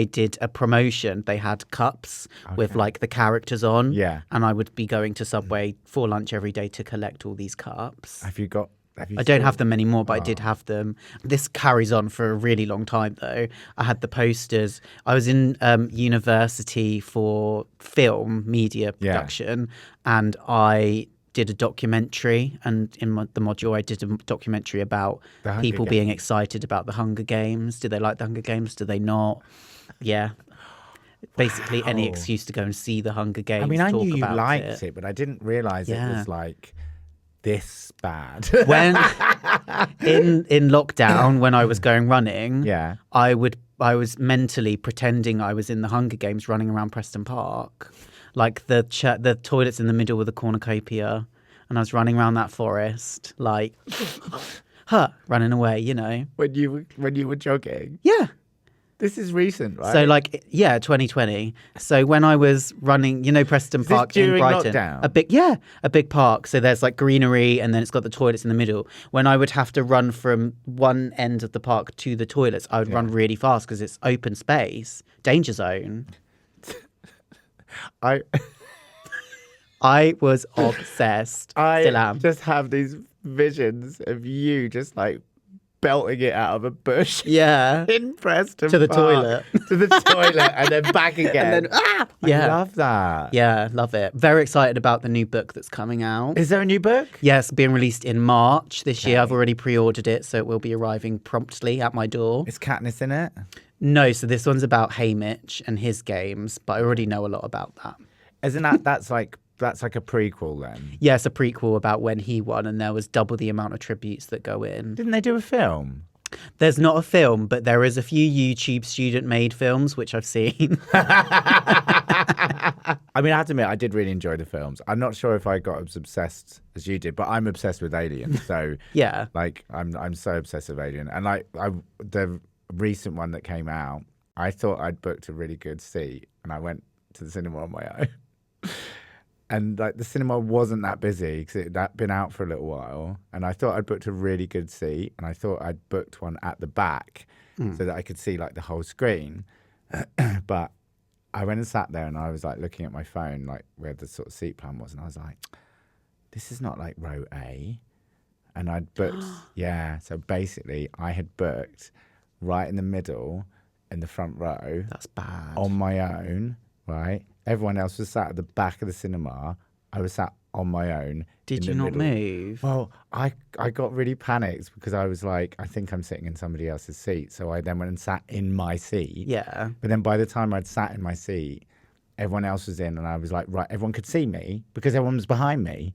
Speaker 2: did a promotion, they had cups with like the characters on.
Speaker 3: Yeah.
Speaker 2: And I would be going to Subway for lunch every day to collect all these cups.
Speaker 3: Have you
Speaker 2: I don't have them anymore, but I did have them. This carries on for a really long time, though. I had the posters. I was in university for film media production, and I did a documentary. And in the module, I did a documentary about people being excited about the Hunger Games. Do they like the Hunger Games? Do they not? Yeah. Basically, any excuse to go and see the Hunger Games.
Speaker 3: I mean, I knew you
Speaker 2: about
Speaker 3: liked it, but I didn't realise it
Speaker 2: Yeah.
Speaker 3: was like this bad.
Speaker 2: When in lockdown, when I was going running, I was mentally pretending I was in the Hunger Games running around Preston Park. like the toilets in the middle with the cornucopia, and I was running around that forest, like, running away, you know.
Speaker 3: When you were jogging.
Speaker 2: Yeah.
Speaker 3: This is recent, right?
Speaker 2: So, like, 2020. So when I was running, you know, Preston
Speaker 3: Is this
Speaker 2: Park in
Speaker 3: during
Speaker 2: Brighton,
Speaker 3: lockdown?
Speaker 2: a big park. So there's like greenery, and then it's got the toilets in the middle. When I would have to run from one end of the park to the toilets, I would run really fast because it's open space, danger zone.
Speaker 3: I
Speaker 2: was obsessed. Still am.
Speaker 3: just have these visions of you just like belting it out of a bush.
Speaker 2: Yeah.
Speaker 3: In Preston
Speaker 2: To the
Speaker 3: Park.
Speaker 2: toilet.
Speaker 3: To the toilet and then back again.
Speaker 2: And then,
Speaker 3: I love that.
Speaker 2: Yeah, love it. Very excited about the new book that's coming out.
Speaker 3: Is there a new book?
Speaker 2: Yes, being released in March this year. I've already pre-ordered it, so it will be arriving promptly at my door.
Speaker 3: Is Katniss in it?
Speaker 2: No, so this one's about Haymitch and his games, but I already know a lot about that.
Speaker 3: Isn't that's like a prequel then?
Speaker 2: Yeah, it's a prequel about when he won, and there was double the amount of tributes that go in.
Speaker 3: Didn't they do a film?
Speaker 2: There's not a film, but there is a few YouTube student-made films, which I've seen.
Speaker 3: I mean, I have to admit, I did really enjoy the films. I'm not sure if I got as obsessed as you did, but I'm obsessed with Alien. So
Speaker 2: Yeah.
Speaker 3: like, I'm so obsessed with Alien, and like the recent one that came out, I thought I'd booked a really good seat, and I went to the cinema on my own. And like the cinema wasn't that busy because it had been out for a little while, and I thought I'd booked a really good seat, and I thought I'd booked one at the back so that I could see like the whole screen. But I went and sat there, and I was like looking at my phone, like where the sort of seat plan was, and I was like, "This is not like row A." And I'd booked, So basically, I had booked right in the middle, in the front row.
Speaker 2: That's bad.
Speaker 3: On my own, right? Everyone else was sat at the back of the cinema. I was sat on my own.
Speaker 2: Did
Speaker 3: in
Speaker 2: you
Speaker 3: the
Speaker 2: not
Speaker 3: middle.
Speaker 2: move?
Speaker 3: Well, I got really panicked because I was like, I think I'm sitting in somebody else's seat. So I then went and sat in my seat.
Speaker 2: Yeah.
Speaker 3: But then by the time I'd sat in my seat, everyone else was in, and I was like, right, everyone could see me because everyone was behind me.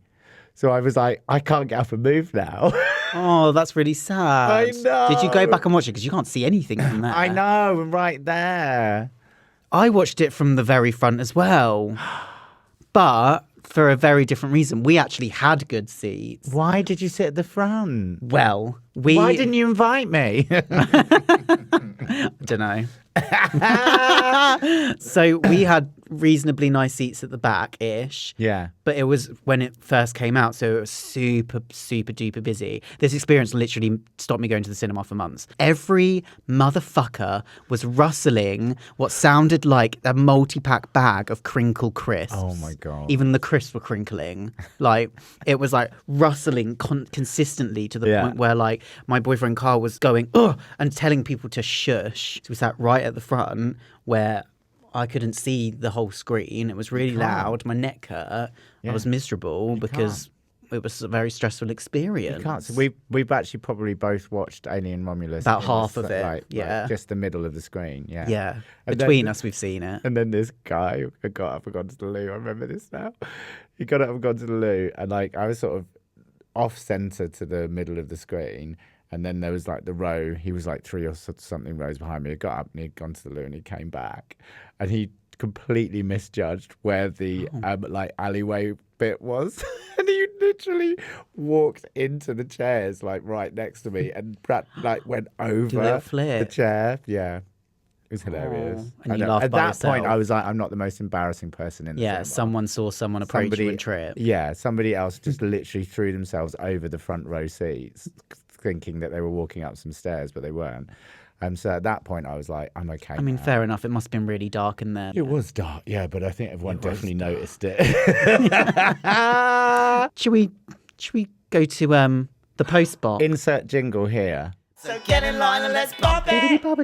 Speaker 3: So I was like, I can't get up and move now.
Speaker 2: Oh, that's really sad.
Speaker 3: I know.
Speaker 2: Did you go back and watch it? Because you can't see anything from there.
Speaker 3: I know, I'm right there.
Speaker 2: I watched it from the very front as well. But for a very different reason. We actually had good seats.
Speaker 3: Why did you sit at the front?
Speaker 2: Well, we...
Speaker 3: Why didn't you invite me?
Speaker 2: I don't know. So we had reasonably nice seats at the back-ish.
Speaker 3: Yeah.
Speaker 2: But it was when it first came out, so it was super duper busy. This experience literally stopped me going to the cinema for months. Every motherfucker was rustling what sounded like a multi-pack bag of crinkle crisps.
Speaker 3: Oh my God.
Speaker 2: Even the crisps were crinkling. Like, it was like rustling consistently to the point where like my boyfriend Carl was going, ugh, and telling people to shush. So we sat right at the front where I couldn't see the whole screen. It was really loud. My neck hurt. I was miserable because it was a very stressful experience.
Speaker 3: You can't. So we've actually probably both watched Alien Romulus.
Speaker 2: About half of it,
Speaker 3: like just the middle of the screen. Yeah.
Speaker 2: Yeah.
Speaker 3: And
Speaker 2: Between
Speaker 3: then-
Speaker 2: us, we've seen it.
Speaker 3: And then this guy got up and gone to the loo. I remember this now. He got up and gone to the loo, and like I was sort of off center to the middle of the screen. And then there was like the row. He was like 3 or something rows behind me. He got up and he'd gone to the loo and he came back, and he completely misjudged where the like alleyway bit was, and he literally walked into the chairs like right next to me and like went over
Speaker 2: little flip.
Speaker 3: the chair. Yeah, it was hilarious.
Speaker 2: And
Speaker 3: I
Speaker 2: you
Speaker 3: know.
Speaker 2: laughed
Speaker 3: At
Speaker 2: by
Speaker 3: that
Speaker 2: yourself.
Speaker 3: point, I was like, I'm not the most embarrassing person in the
Speaker 2: Yeah,
Speaker 3: cinema.
Speaker 2: someone saw someone approach you and trip.
Speaker 3: Yeah, somebody else just literally threw themselves over the front row seats, thinking that they were walking up some stairs, but they weren't. So at that point, I was like, I'm okay.
Speaker 2: I mean,
Speaker 3: now.
Speaker 2: fair enough. It must have been really dark in there.
Speaker 3: It was dark, yeah, but I think everyone definitely noticed it.
Speaker 2: Should we go to the post box?
Speaker 3: Insert jingle here.
Speaker 1: So get in line and let's pop it.
Speaker 2: Well,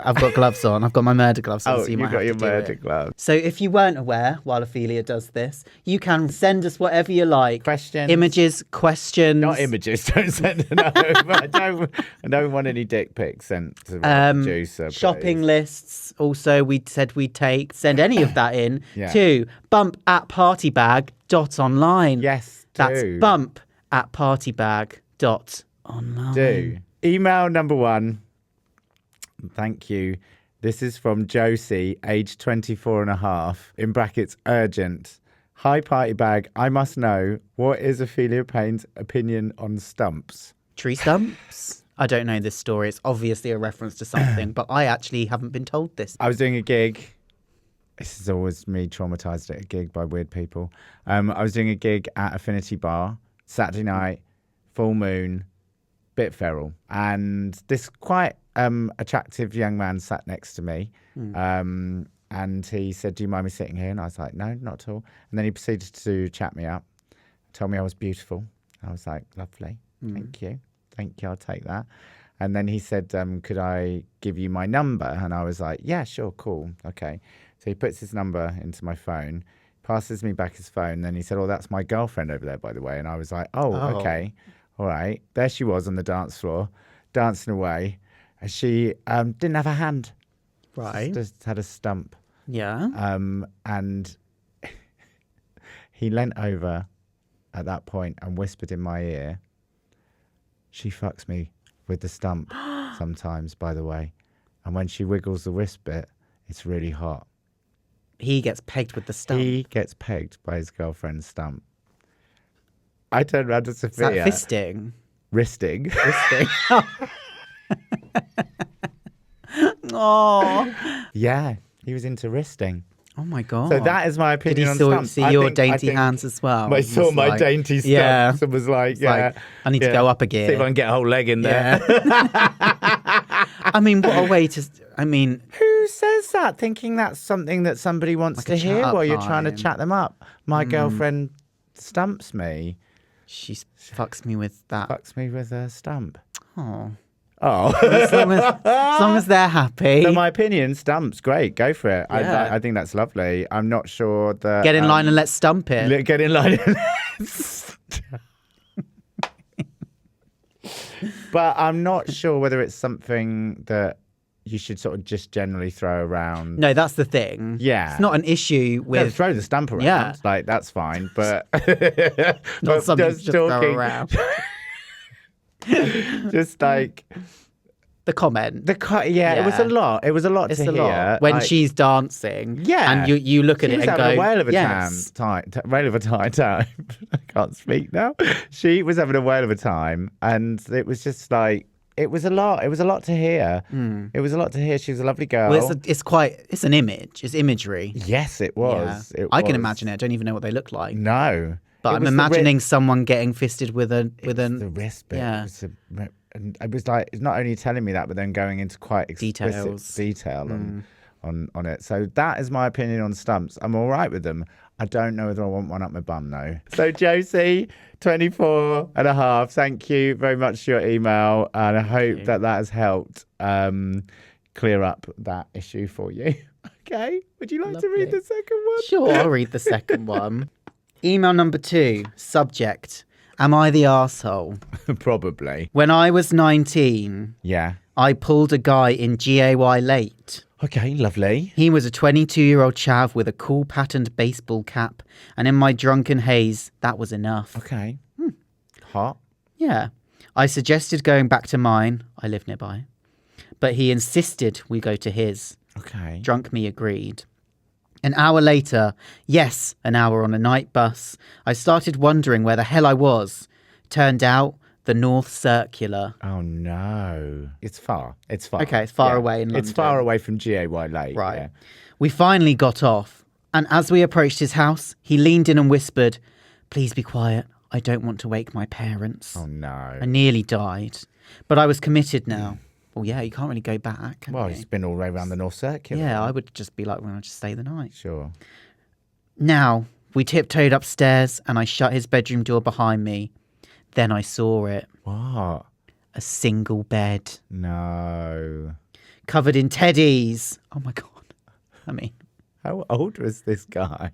Speaker 2: I've got gloves on. I've got my murder gloves on.
Speaker 3: Oh,
Speaker 2: so
Speaker 3: you
Speaker 2: might
Speaker 3: got
Speaker 2: have
Speaker 3: your
Speaker 2: to do
Speaker 3: murder
Speaker 2: it.
Speaker 3: glove.
Speaker 2: So if you weren't aware, while Ophelia does this, you can send us whatever you like.
Speaker 3: Questions.
Speaker 2: Images, questions.
Speaker 3: Not images. Don't send it over. I don't want any dick pics sent to my producer. Please.
Speaker 2: Shopping lists. Also, we said we'd take. Send any of that in
Speaker 3: Yeah.
Speaker 2: to bump@partybag.online.
Speaker 3: Yes,
Speaker 2: That's
Speaker 3: do.
Speaker 2: bump@partybag.online.
Speaker 3: Do. Email number 1. Thank you. This is from Josie, age 24 and a half, in brackets, urgent. Hi, party bag. I must know, what is Ophelia Payne's opinion on stumps?
Speaker 2: Tree stumps? I don't know this story. It's obviously a reference to something, but I actually haven't been told this.
Speaker 3: I was doing a gig. This is always me traumatized at a gig by weird people. I was doing a gig at Affinity Bar, Saturday night, full moon, bit feral. And this quite attractive young man sat next to me. And he said, do you mind me sitting here? And I was like, no, not at all. And then he proceeded to chat me up, told me I was beautiful. I was like, lovely. Thank you. Thank you. I'll take that. And then he said, could I give you my number? And I was like, yeah, sure. Cool. Okay. So he puts his number into my phone, passes me back his phone. Then he said, oh, that's my girlfriend over there, by the way. And I was like, oh. Okay. All right. There she was on the dance floor, dancing away. And she didn't have a hand.
Speaker 2: Right.
Speaker 3: Just had a stump.
Speaker 2: Yeah.
Speaker 3: And he leant over at that point and whispered in my ear, she fucks me with the stump sometimes, by the way. And when she wiggles the wrist bit, it's really hot.
Speaker 2: He gets pegged with the stump.
Speaker 3: He gets pegged by his girlfriend's stump. I turned around to
Speaker 2: Is
Speaker 3: Sophia.
Speaker 2: that fisting?
Speaker 3: Wristing.
Speaker 2: Oh.
Speaker 3: Yeah, he was into wristing.
Speaker 2: Oh my God.
Speaker 3: So that is my
Speaker 2: Did
Speaker 3: opinion
Speaker 2: he
Speaker 3: on
Speaker 2: still
Speaker 3: stumps.
Speaker 2: see
Speaker 3: I
Speaker 2: your
Speaker 3: think-
Speaker 2: dainty
Speaker 3: think
Speaker 2: hands as well?
Speaker 3: I saw
Speaker 2: Was
Speaker 3: my
Speaker 2: like,
Speaker 3: dainty stumps
Speaker 2: yeah.
Speaker 3: and was like,
Speaker 2: It's like, I need to go up a gear.
Speaker 3: See if I can get a whole leg in there.
Speaker 2: I mean, what a way to... I mean,
Speaker 3: Who says that? Thinking that's something that somebody wants
Speaker 2: Like
Speaker 3: to
Speaker 2: a
Speaker 3: hear
Speaker 2: chat-up
Speaker 3: while you're trying to
Speaker 2: line.
Speaker 3: chat them up. My girlfriend stumps me.
Speaker 2: she fucks me with that.
Speaker 3: Fucks me with a stump.
Speaker 2: Oh.
Speaker 3: Oh.
Speaker 2: As long as they're happy.
Speaker 3: So my opinion, stumps, great. Go for it.
Speaker 2: Yeah.
Speaker 3: I think that's lovely. I'm not sure that...
Speaker 2: Get in line and let's stump it.
Speaker 3: Get in line. But I'm not sure whether it's something that you should sort of just generally throw around.
Speaker 2: No, that's the thing.
Speaker 3: Yeah.
Speaker 2: It's not an issue
Speaker 3: No,
Speaker 2: with...
Speaker 3: throw the stump around.
Speaker 2: Yeah.
Speaker 3: Like, that's fine. But
Speaker 2: Not something to
Speaker 3: just
Speaker 2: just throw
Speaker 3: talking-
Speaker 2: around.
Speaker 3: just like
Speaker 2: The comment.
Speaker 3: it was a lot. It was a lot
Speaker 2: It's
Speaker 3: to
Speaker 2: a
Speaker 3: hear.
Speaker 2: lot. When
Speaker 3: Like,
Speaker 2: she's dancing.
Speaker 3: Yeah.
Speaker 2: And you look at
Speaker 3: she
Speaker 2: it
Speaker 3: was
Speaker 2: and
Speaker 3: having
Speaker 2: go...
Speaker 3: a whale of a
Speaker 2: yes.
Speaker 3: whale of a time. I can't speak now. She was having a whale of a time, and it was just like it was a lot. It was a lot to hear. It was a lot to hear. She was a lovely girl.
Speaker 2: Well, it's an image. It's imagery.
Speaker 3: Yes, it was.
Speaker 2: Yeah.
Speaker 3: It
Speaker 2: I can
Speaker 3: was.
Speaker 2: imagine it. I don't even know what they look like.
Speaker 3: No,
Speaker 2: But
Speaker 3: It
Speaker 2: I'm
Speaker 3: was the
Speaker 2: imagining someone getting fisted with
Speaker 3: the
Speaker 2: an
Speaker 3: wrist bit.
Speaker 2: yeah.
Speaker 3: And it was like it's not only telling me that, but then going into quite explicit
Speaker 2: Details.
Speaker 3: detail on it. So that is my opinion on stumps. I'm all right with them. I don't know whether I want one up my bum though. So Josie, 24 and a half, thank you very much for your email, and I hope that has helped clear up that issue for you. Okay, would you like to read
Speaker 2: Lovely.
Speaker 3: the second one?
Speaker 2: Sure, I'll read the second one. Email number 2. Subject. Am I the arsehole?
Speaker 3: Probably.
Speaker 2: When I was 19,
Speaker 3: Yeah.
Speaker 2: I pulled a guy in GAY late.
Speaker 3: Okay, lovely.
Speaker 2: He was a 22-year-old chav with a cool patterned baseball cap, and in my drunken haze, that was enough.
Speaker 3: Okay. Hot.
Speaker 2: Yeah. I suggested going back to mine. I live nearby. But he insisted we go to his.
Speaker 3: Okay.
Speaker 2: Drunk me agreed. An hour later, yes, an hour on a night bus, I started wondering where the hell I was. Turned out, the North Circular.
Speaker 3: Oh no. It's far. It's far.
Speaker 2: Okay, it's far away in London.
Speaker 3: It's far away from GAY Lake.
Speaker 2: Right.
Speaker 3: Yeah.
Speaker 2: We finally got off, and as we approached his house, he leaned in and whispered, "Please be quiet. I don't want to wake my parents."
Speaker 3: Oh no.
Speaker 2: I nearly died, but I was committed now. Well, yeah, you can't really go back, can
Speaker 3: Well,
Speaker 2: you?
Speaker 3: it's been all the way around the North Circular.
Speaker 2: Yeah, I would just be like, well, I'll just stay the night.
Speaker 3: Sure.
Speaker 2: Now, we tiptoed upstairs and I shut his bedroom door behind me. Then I saw it.
Speaker 3: What?
Speaker 2: A single bed.
Speaker 3: No.
Speaker 2: Covered in teddies. Oh my God. I mean,
Speaker 3: How old was this guy?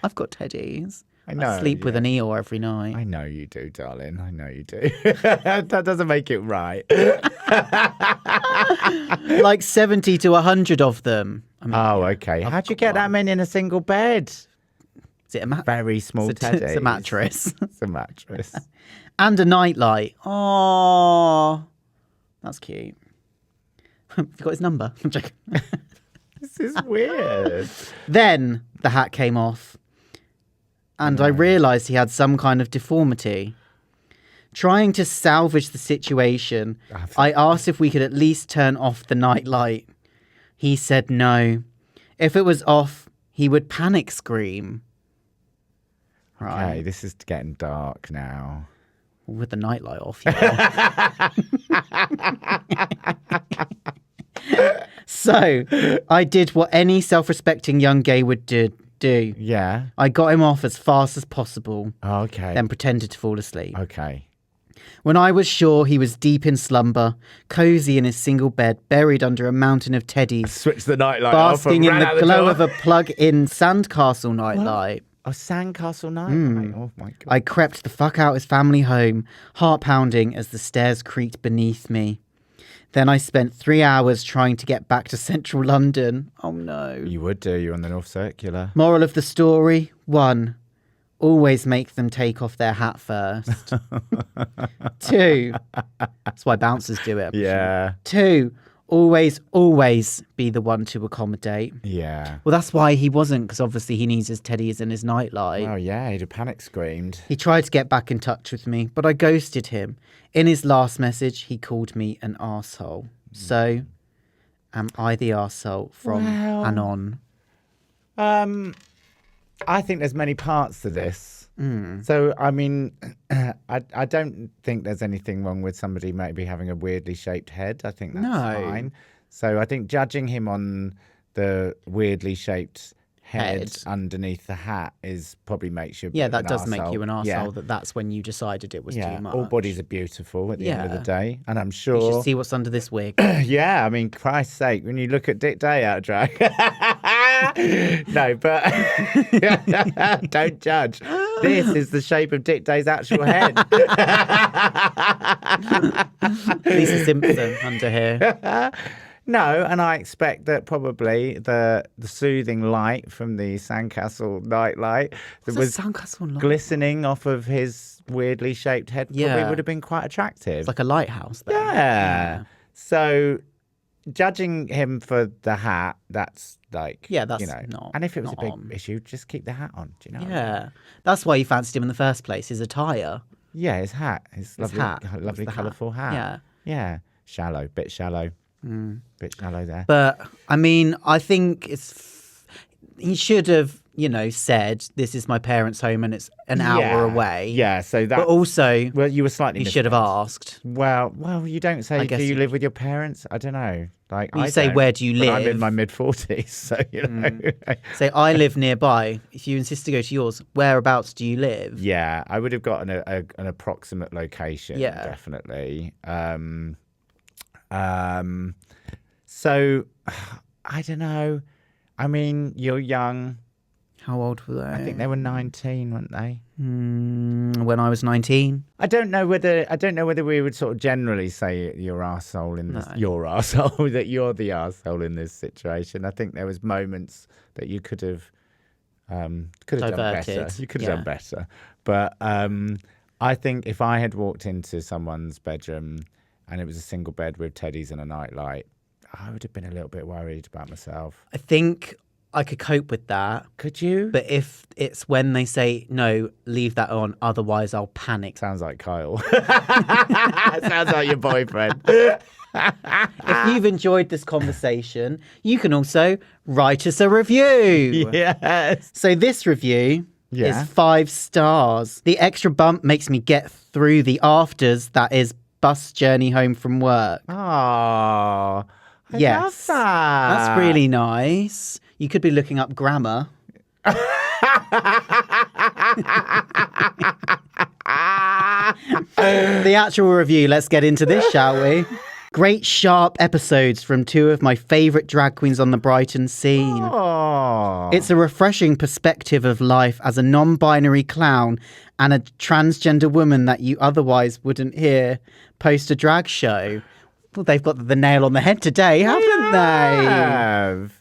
Speaker 2: I've got teddies.
Speaker 3: I know.
Speaker 2: I sleep with an Eeyore every night.
Speaker 3: I know you do, darling. I know you do. That doesn't make it right.
Speaker 2: Like 70 to 100 of them. I mean,
Speaker 3: Oh, okay. How'd you get that many in a single bed?
Speaker 2: is it a mattress?
Speaker 3: Very small
Speaker 2: It's
Speaker 3: teddies.
Speaker 2: a mattress.
Speaker 3: It's a mattress.
Speaker 2: And a nightlight. Oh, that's cute. you got his number? I'm joking.
Speaker 3: This is weird.
Speaker 2: Then the hat came off, and I realised he had some kind of deformity. Trying to salvage the situation, I asked if we could at least turn off the night light. He said no. If it was off, he would panic scream. Right.
Speaker 3: Okay, this is getting dark now.
Speaker 2: With the nightlight off, yeah. So, I did what any self-respecting young gay would do.
Speaker 3: Yeah.
Speaker 2: I got him off as fast as possible,
Speaker 3: Okay.
Speaker 2: then pretended to fall asleep.
Speaker 3: Okay.
Speaker 2: When I was sure he was deep in slumber, cosy in his single bed, buried under a mountain of teddies,
Speaker 3: Switch the nightlight off.
Speaker 2: basking in
Speaker 3: and ran
Speaker 2: the
Speaker 3: out
Speaker 2: glow
Speaker 3: door.
Speaker 2: of a plug-in sandcastle nightlight.
Speaker 3: A sandcastle nightlight. Oh my god.
Speaker 2: I crept the fuck out his family home, heart pounding as the stairs creaked beneath me. Then I spent 3 hours trying to get back to central London. Oh no.
Speaker 3: You would do. You're on the North Circular.
Speaker 2: Moral of the story, 1. Always make them take off their hat first. 2. That's why bouncers do it.
Speaker 3: Yeah.
Speaker 2: 2. Always be the one to accommodate.
Speaker 3: Yeah.
Speaker 2: Well, that's why he wasn't, because obviously he needs his teddies and his nightlight.
Speaker 3: Oh yeah, he'd have panic screamed.
Speaker 2: He tried to get back in touch with me, but I ghosted him. In his last message, he called me an arsehole. So, am I the arsehole from and on?
Speaker 3: I think there's many parts to this. So, I mean, I don't think there's anything wrong with somebody maybe having a weirdly shaped head. I think that's fine. So I think judging him on the weirdly shaped head underneath the hat is probably makes you
Speaker 2: Yeah, that does
Speaker 3: arsehole.
Speaker 2: make you an arsehole.
Speaker 3: Yeah.
Speaker 2: That's when you decided it was too much.
Speaker 3: All bodies are beautiful at the end of the day. And I'm
Speaker 2: You
Speaker 3: sure...
Speaker 2: should see what's under this wig.
Speaker 3: Yeah, I mean, Christ's sake, when you look at Dick Day out of drag. No, but don't judge. This is the shape of Dick Day's actual head.
Speaker 2: Lisa Simpson under here.
Speaker 3: No, and I expect that probably the soothing light from the sandcastle nightlight that was
Speaker 2: Sandcastle light?
Speaker 3: glistening off of his weirdly shaped head probably would have been quite attractive.
Speaker 2: It's like a lighthouse then.
Speaker 3: Yeah. So judging him for the hat, that's like,
Speaker 2: Yeah, that's
Speaker 3: you know,
Speaker 2: not-
Speaker 3: and if it was a
Speaker 2: not
Speaker 3: big
Speaker 2: on.
Speaker 3: issue, just keep the hat on. Do you know?
Speaker 2: Yeah. That's why you fancied him in the first place, his attire.
Speaker 3: Yeah, his hat, his lovely,
Speaker 2: hat.
Speaker 3: lovely,
Speaker 2: What's the
Speaker 3: colourful hat.
Speaker 2: Yeah.
Speaker 3: Yeah. Shallow, bit shallow. Bit shallow there.
Speaker 2: But, I mean, I think he should have, said, this is my parents' home and it's an hour away.
Speaker 3: Yeah, so that.
Speaker 2: But also,
Speaker 3: well, you were slightly.
Speaker 2: he should have asked.
Speaker 3: Well, you don't say.
Speaker 2: guess
Speaker 3: Do you
Speaker 2: you-
Speaker 3: live with your parents? I don't know. Like
Speaker 2: You
Speaker 3: I
Speaker 2: say,
Speaker 3: don't,
Speaker 2: where do you
Speaker 3: but I'm in
Speaker 2: live?
Speaker 3: my mid-40s, so you know.
Speaker 2: Say, I live nearby. If you insist to go to yours, whereabouts do you live?
Speaker 3: Yeah, I would have gotten an approximate location.
Speaker 2: Yeah.
Speaker 3: Definitely. So I don't know. I mean, you're young.
Speaker 2: How old were they?
Speaker 3: I think they were 19, weren't they?
Speaker 2: When I was 19.
Speaker 3: I don't know whether we would sort of generally say your arsehole in this, your arsehole, that you're the arsehole in this situation. I think there was moments that you could have done better. You could have done better. But I think if I had walked into someone's bedroom and it was a single bed with teddies and a nightlight, I would have been a little bit worried about myself.
Speaker 2: I think I could cope with that.
Speaker 3: Could you?
Speaker 2: But if it's when they say, no, leave that on, otherwise I'll panic.
Speaker 3: Sounds like Kyle. Sounds like your boyfriend.
Speaker 2: If you've enjoyed this conversation, you can also write us a review.
Speaker 3: Yes.
Speaker 2: So this review is 5 stars. The extra bump makes me get through the afters, that is bus journey home from work.
Speaker 3: Oh, I love that.
Speaker 2: That's really nice. You could be looking up grammar. The actual review, let's get into this, shall we? Great sharp episodes from 2 of my favourite drag queens on the Brighton scene.
Speaker 3: Oh.
Speaker 2: It's a refreshing perspective of life as a non-binary clown and a transgender woman that you otherwise wouldn't hear post a drag show. Well, they've got the nail on the head today, haven't they?
Speaker 3: Have.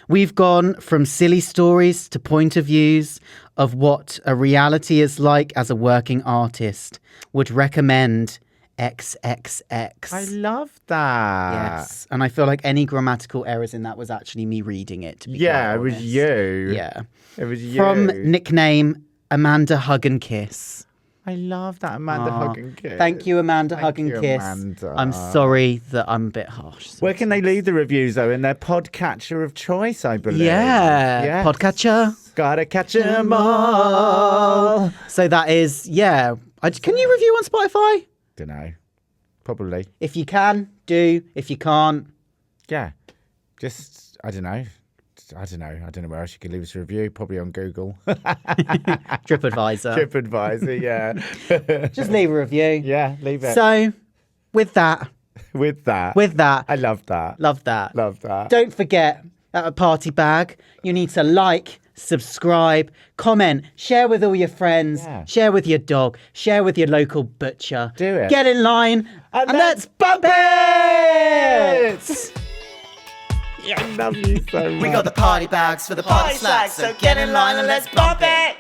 Speaker 2: We've gone from silly stories to point of views of what a reality is like as a working artist. Would recommend XXX.
Speaker 3: I love that.
Speaker 2: Yes. And I feel like any grammatical errors in that was actually me reading it. To be
Speaker 3: Yeah,
Speaker 2: quite
Speaker 3: it was
Speaker 2: honest.
Speaker 3: you.
Speaker 2: Yeah.
Speaker 3: It was you.
Speaker 2: From nickname Amanda Hug and Kiss.
Speaker 3: I love that Amanda
Speaker 2: Aw.
Speaker 3: Hug and Kiss.
Speaker 2: Thank you, Amanda
Speaker 3: Thank
Speaker 2: Hug and
Speaker 3: you,
Speaker 2: Kiss.
Speaker 3: Amanda.
Speaker 2: I'm sorry that I'm a bit harsh.
Speaker 3: Where can they leave the reviews, though? In their podcatcher of choice, I believe.
Speaker 2: Yeah.
Speaker 3: Yes.
Speaker 2: Podcatcher.
Speaker 3: Gotta catch 'em all.
Speaker 2: So that is, yeah. Can you review on Spotify?
Speaker 3: Don't know. Probably.
Speaker 2: If you can, do. If you can't,
Speaker 3: Yeah. Just, I don't know. I don't know where else you could leave us a review. Probably on Google.
Speaker 2: TripAdvisor.
Speaker 3: TripAdvisor, yeah.
Speaker 2: Just leave a review.
Speaker 3: Yeah, leave it.
Speaker 2: So, with that,
Speaker 3: With that.
Speaker 2: I
Speaker 3: love that.
Speaker 2: love that.
Speaker 3: Love that.
Speaker 2: Don't forget, at a party bag, you need to like, subscribe, comment, share with all your friends,
Speaker 3: Yeah.
Speaker 2: share with your dog, share with your local butcher.
Speaker 3: Do it.
Speaker 2: Get in line and let's bump it!
Speaker 3: I love you so much.
Speaker 1: We got the party bags for the party slacks, so get in line and let's bump it.